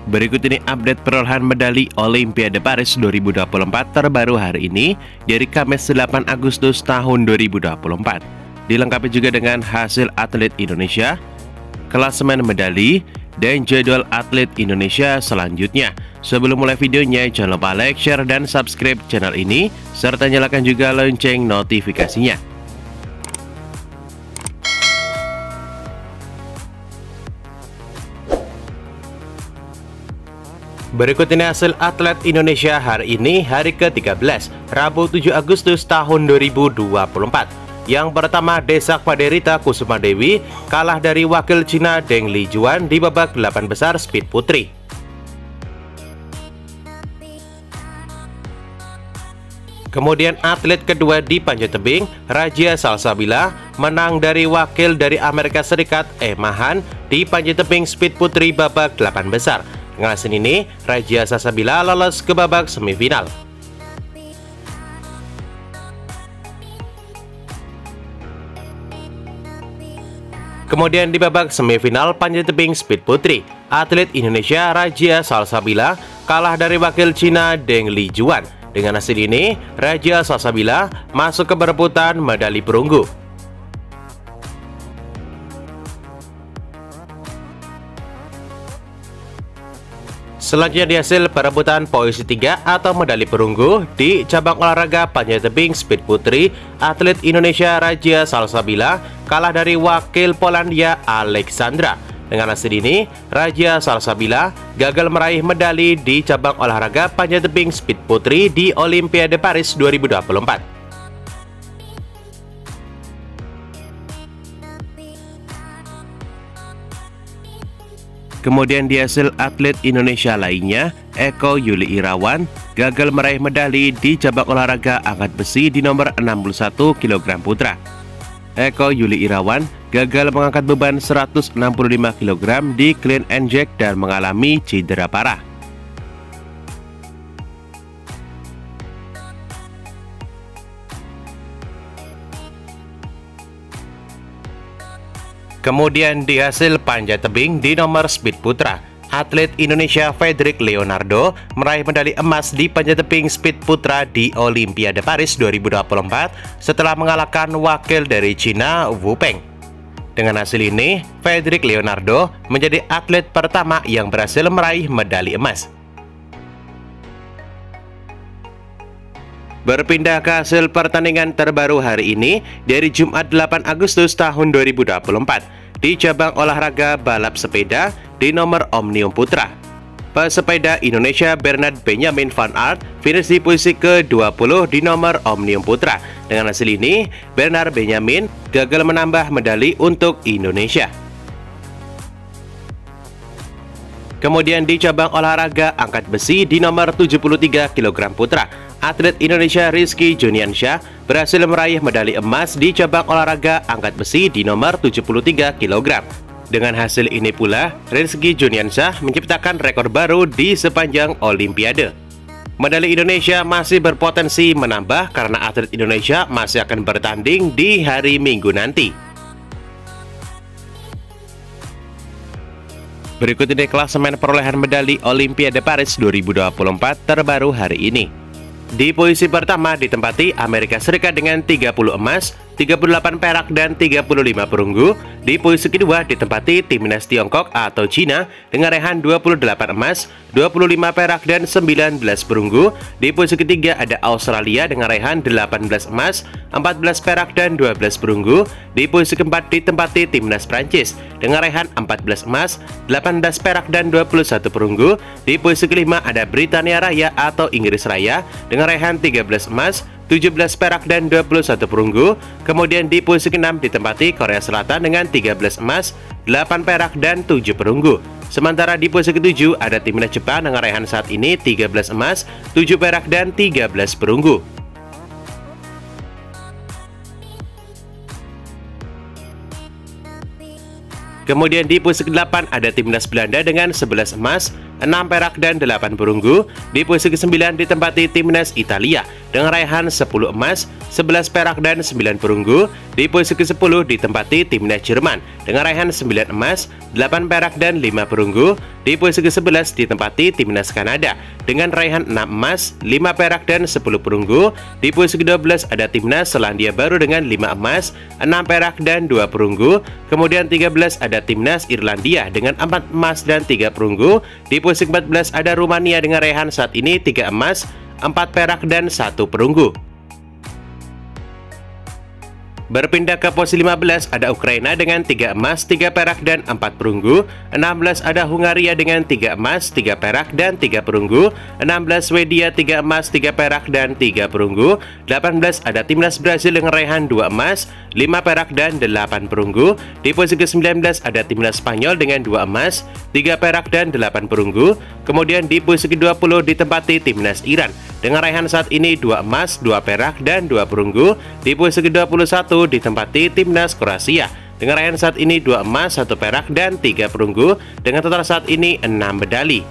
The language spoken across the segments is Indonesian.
Berikut ini update perolehan medali Olimpiade Paris 2024 terbaru hari ini dari Kamis 8 Agustus tahun 2024. Dilengkapi juga dengan hasil atlet Indonesia, klasemen medali, dan jadwal atlet Indonesia selanjutnya. Sebelum mulai videonya, jangan lupa like, share, dan subscribe channel ini, serta nyalakan juga lonceng notifikasinya. Berikut ini hasil atlet Indonesia hari ini, hari ke-13, Rabu 7 Agustus tahun 2024. Yang pertama, Desak Paderita Kusuma Dewi kalah dari wakil Cina Deng Lijuan di babak 8 besar speed putri. Kemudian atlet kedua di panjat tebing, Rajia Salsabila menang dari wakil dari Amerika Serikat Emma Han di panjat tebing speed putri babak 8 besar. Dengan hasil ini, Rajia Salsabila lolos ke babak semifinal. Kemudian di babak semifinal panjat tebing speed putri, atlet Indonesia Rajia Salsabila kalah dari wakil Cina Deng Lijuan. Dengan hasil ini, Rajia Salsabila masuk ke perebutan medali perunggu. Selanjutnya di hasil perebutan posisi 3 atau medali perunggu di cabang olahraga panjat tebing speed putri, atlet Indonesia Rajia Salsabila kalah dari wakil Polandia Alexandra. Dengan hasil ini, Rajia Salsabila gagal meraih medali di cabang olahraga panjat tebing speed putri di Olimpiade Paris 2024. Kemudian di hasil atlet Indonesia lainnya, Eko Yuli Irawan gagal meraih medali di cabang olahraga angkat besi di nomor 61 kg putra. Eko Yuli Irawan gagal mengangkat beban 165 kg di clean and jerk dan mengalami cedera parah. Kemudian di hasil panjat tebing di nomor speed putra, atlet Indonesia Fredrik Leonardo meraih medali emas di panjat tebing speed putra di Olimpiade Paris 2024 setelah mengalahkan wakil dari Cina Wu Peng. Dengan hasil ini, Fredrik Leonardo menjadi atlet pertama yang berhasil meraih medali emas. Berpindah ke hasil pertandingan terbaru hari ini dari Jumat 8 Agustus tahun 2024 di cabang olahraga balap sepeda di nomor Omnium Putra. Pesepeda Indonesia Bernard Benjamin van Aert finish di posisi ke-20 di nomor Omnium Putra. Dengan hasil ini, Bernard Benjamin gagal menambah medali untuk Indonesia. Kemudian di cabang olahraga angkat besi di nomor 73 kg putra, atlet Indonesia Rizky Juniansyah berhasil meraih medali emas di cabang olahraga angkat besi di nomor 73 kg. Dengan hasil ini pula, Rizky Juniansyah menciptakan rekor baru di sepanjang Olimpiade. Medali Indonesia masih berpotensi menambah karena atlet Indonesia masih akan bertanding di hari Minggu nanti. Berikut ini klasemen perolehan medali Olimpiade Paris 2024 terbaru hari ini. Di posisi pertama ditempati Amerika Serikat dengan 30 emas, 38 perak, dan 35 perunggu. Di posisi kedua ditempati timnas Tiongkok atau Cina dengan raihan 28 emas, 25 perak, dan 19 perunggu. Di posisi ketiga ada Australia dengan raihan 18 emas, 14 perak, dan 12 perunggu. Di posisi keempat ditempati timnas Prancis dengan raihan 14 emas, 18 perak, dan 21 perunggu. Di posisi kelima ada Britania Raya atau Inggris Raya dengan raihan 13 emas, 17 perak, dan 21 perunggu. Kemudian di posisi ke-6 ditempati Korea Selatan dengan 13 emas, 8 perak, dan 7 perunggu. Sementara di posisi ke-7 ada timnas Jepang dengan raihan saat ini 13 emas, 7 perak, dan 13 perunggu. Kemudian di posisi ke-8 ada timnas Belanda dengan 11 emas, 6 perak dan 8 perunggu. Di posisi ke-9 ditempati timnas Italia dengan raihan 10 emas, 11 perak dan 9 perunggu. Di posisi ke-10 ditempati timnas Jerman dengan raihan 9 emas, 8 perak dan 5 perunggu. Di posisi ke-11 ditempati timnas Kanada dengan raihan 6 emas, 5 perak dan 10 perunggu. Di posisi ke-12 ada timnas Selandia Baru dengan 5 emas, 6 perak dan 2 perunggu. Kemudian 13 ada timnas Irlandia dengan 4 emas dan 3 perunggu. Di posisi ke-14 ada Rumania dengan raihan saat ini 3 emas, 4 perak dan 1 perunggu. Berpindah ke posisi 15 ada Ukraina dengan 3 emas, 3 perak dan 4 perunggu. 16 ada Hungaria dengan 3 emas, 3 perak dan 3 perunggu. 16 Swedia 3 emas, 3 perak dan 3 perunggu. 18 ada timnas Brasil dengan raihan 2 emas, 5 perak dan 8 perunggu. Di posisi ke-19 ada timnas Spanyol dengan 2 emas, 3 perak dan 8 perunggu. Kemudian di posisi ke-20 ditempati timnas Iran dengan raihan saat ini 2 emas, 2 perak dan 2 perunggu. Di posisi ke-21 ditempati timnas Kroasia dengan raihan saat ini 2 emas, 1 perak dan 3 perunggu dengan total saat ini 6 medali.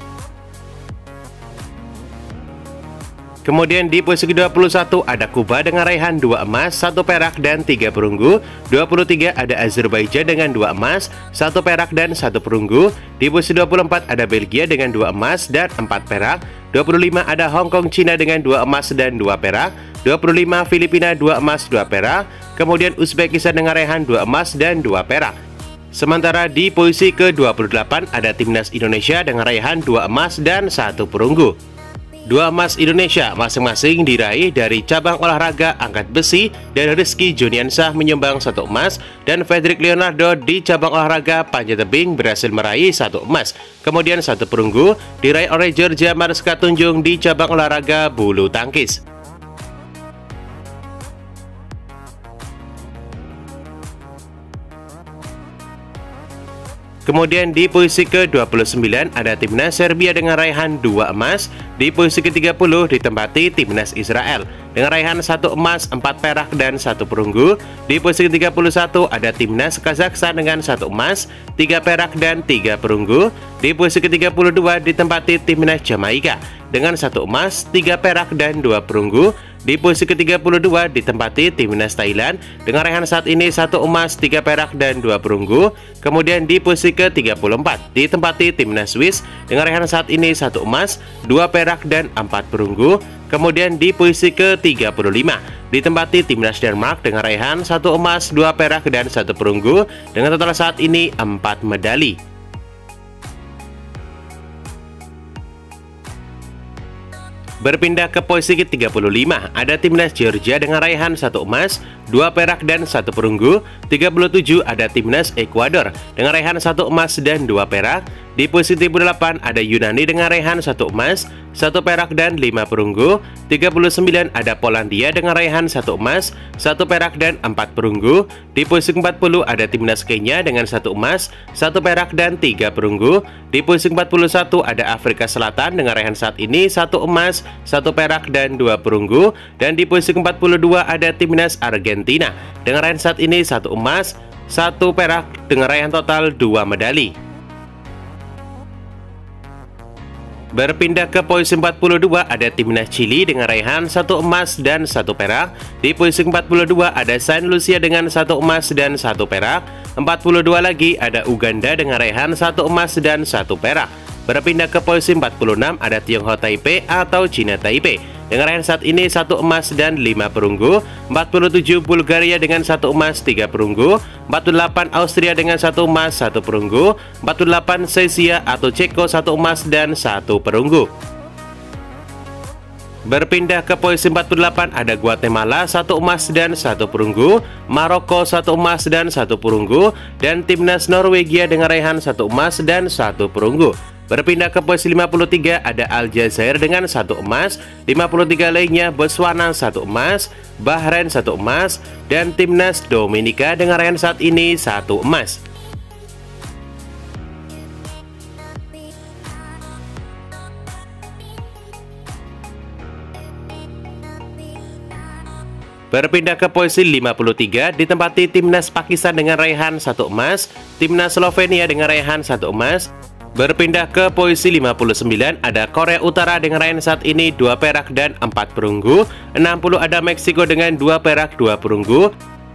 Kemudian di posisi ke-21 ada Kuba dengan raihan 2 emas, 1 perak dan 3 perunggu. 23 ada Azerbaijan dengan 2 emas, 1 perak dan 1 perunggu. Di posisi 24 ada Belgia dengan 2 emas dan 4 perak. 25 ada Hong Kong Cina dengan 2 emas dan 2 perak. 25 Filipina 2 emas 2 perak. Kemudian Uzbekistan dengan raihan 2 emas dan 2 perak. Sementara di posisi ke-28 ada timnas Indonesia dengan raihan 2 emas dan 1 perunggu. 2 emas Indonesia masing-masing diraih dari cabang olahraga angkat besi dan Rizky Juniansah menyumbang 1 emas dan Frederick Leonardo di cabang olahraga panjat tebing berhasil meraih 1 emas. Kemudian 1 perunggu diraih oleh Georgia Mariska Tunjung di cabang olahraga bulu tangkis. Kemudian di posisi ke-29 ada timnas Serbia dengan raihan 2 emas. Di posisi ke-30 ditempati timnas Israel dengan raihan 1 emas, 4 perak dan 1 perunggu. Di posisi ke-31 ada timnas Kazakhstan dengan 1 emas, 3 perak dan 3 perunggu. Di posisi ke-32 ditempati timnas Jamaika dengan 1 emas, 3 perak dan 2 perunggu. Di posisi ke-32 ditempati timnas Thailand dengan raihan saat ini 1 emas, 3 perak dan 2 perunggu. Kemudian di posisi ke-34 ditempati timnas Swiss dengan raihan saat ini 1 emas, 2 perak dan 4 perunggu. Kemudian di posisi ke-35 ditempati timnas Denmark dengan raihan 1 emas, 2 perak dan 1 perunggu dengan total saat ini 4 medali. Berpindah ke posisi ke-35 ada timnas Georgia dengan raihan 1 emas, 2 perak dan 1 perunggu. 37 ada timnas Ekuador dengan raihan 1 emas dan 2 perak. Di posisi 38 ada Yunani dengan raihan 1 emas, 1 perak dan 5 perunggu. 39 ada Polandia dengan raihan 1 emas, 1 perak dan 4 perunggu. Di posisi 40 ada timnas Kenya dengan 1 emas, 1 perak dan 3 perunggu. Di posisi 41 ada Afrika Selatan dengan raihan saat ini 1 emas, 1 perak dan 2 perunggu. Dan di posisi 42 ada timnas Argentina dengan raihan saat ini 1 emas, 1 perak dengan raihan total 2 medali. Berpindah ke posisi 42 ada timnas Chili dengan raihan 1 emas dan 1 perak. Di posisi 42 ada Saint Lucia dengan 1 emas dan 1 perak. 42 lagi ada Uganda dengan raihan 1 emas dan 1 perak. Berpindah ke posisi 46 ada Tionghoa Taipei atau Cina Taipei dengan raihan saat ini 1 emas dan 5 perunggu. 47 Bulgaria dengan 1 emas 3 perunggu. 48 Austria dengan 1 emas 1 perunggu. 48 Czechia atau Ceko 1 emas dan 1 perunggu. Berpindah ke posisi 48 ada Guatemala 1 emas dan 1 perunggu, Maroko 1 emas dan 1 perunggu, dan timnas Norwegia dengan raihan 1 emas dan 1 perunggu. Berpindah ke posisi 53 ada Aljazair dengan 1 emas, 53 lainnya Botswana 1 emas, Bahrain 1 emas, dan timnas Dominika dengan raihan saat ini 1 emas. Berpindah ke posisi 53 ditempati timnas Pakistan dengan raihan 1 emas, timnas Slovenia dengan raihan 1 emas, Berpindah ke posisi 59 ada Korea Utara dengan raihan saat ini 2 perak dan 4 perunggu. 60 ada Meksiko dengan 2 perak 2 perunggu.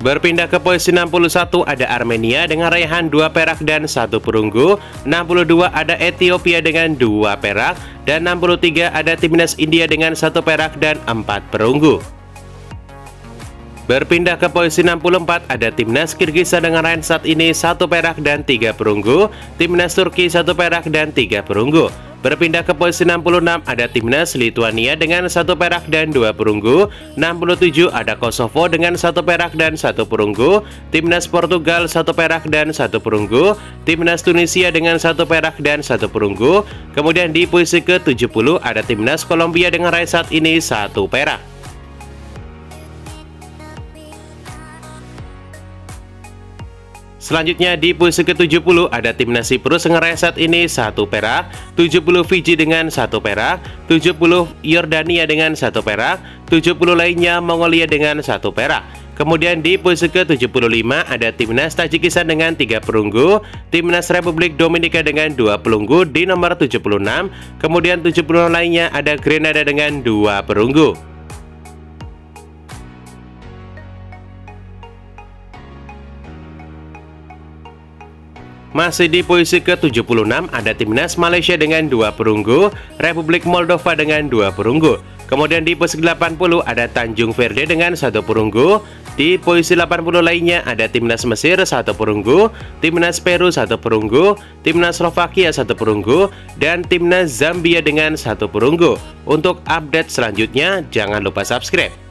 Berpindah ke posisi 61 ada Armenia dengan raihan 2 perak dan 1 perunggu. 62 ada Ethiopia dengan 2 perak. Dan 63 ada timnas India dengan 1 perak dan 4 perunggu. Berpindah ke posisi 64 ada timnas Kirgiza dengan raihan saat ini 1 perak dan 3 perunggu. Timnas Turki 1 perak dan 3 perunggu. Berpindah ke posisi 66 ada timnas Lituania dengan 1 perak dan 2 perunggu. 67 ada Kosovo dengan 1 perak dan 1 perunggu. Timnas Portugal 1 perak dan 1 perunggu. Timnas Tunisia dengan 1 perak dan 1 perunggu. Kemudian di posisi ke-70 ada timnas Kolombia dengan raihan saat ini 1 perak. Selanjutnya di posisi ke-70 ada timnas Siprus dengan raihan saat ini 1 perak, 70 Fiji dengan 1 perak, 70 Yordania dengan 1 perak, 70 lainnya Mongolia dengan 1 perak. Kemudian di posisi ke-75 ada timnas Tajikistan dengan 3 perunggu, timnas Republik Dominika dengan 2 perunggu di nomor 76, kemudian 70 lainnya ada Grenada dengan 2 perunggu. Masih di posisi ke-76 ada timnas Malaysia dengan 2 perunggu, Republik Moldova dengan 2 perunggu. Kemudian di posisi ke-80 ada Tanjung Verde dengan 1 perunggu. Di posisi 80 lainnya ada timnas Mesir 1 perunggu, timnas Peru 1 perunggu, timnas Slovakia 1 perunggu, dan timnas Zambia dengan 1 perunggu. Untuk update selanjutnya jangan lupa subscribe.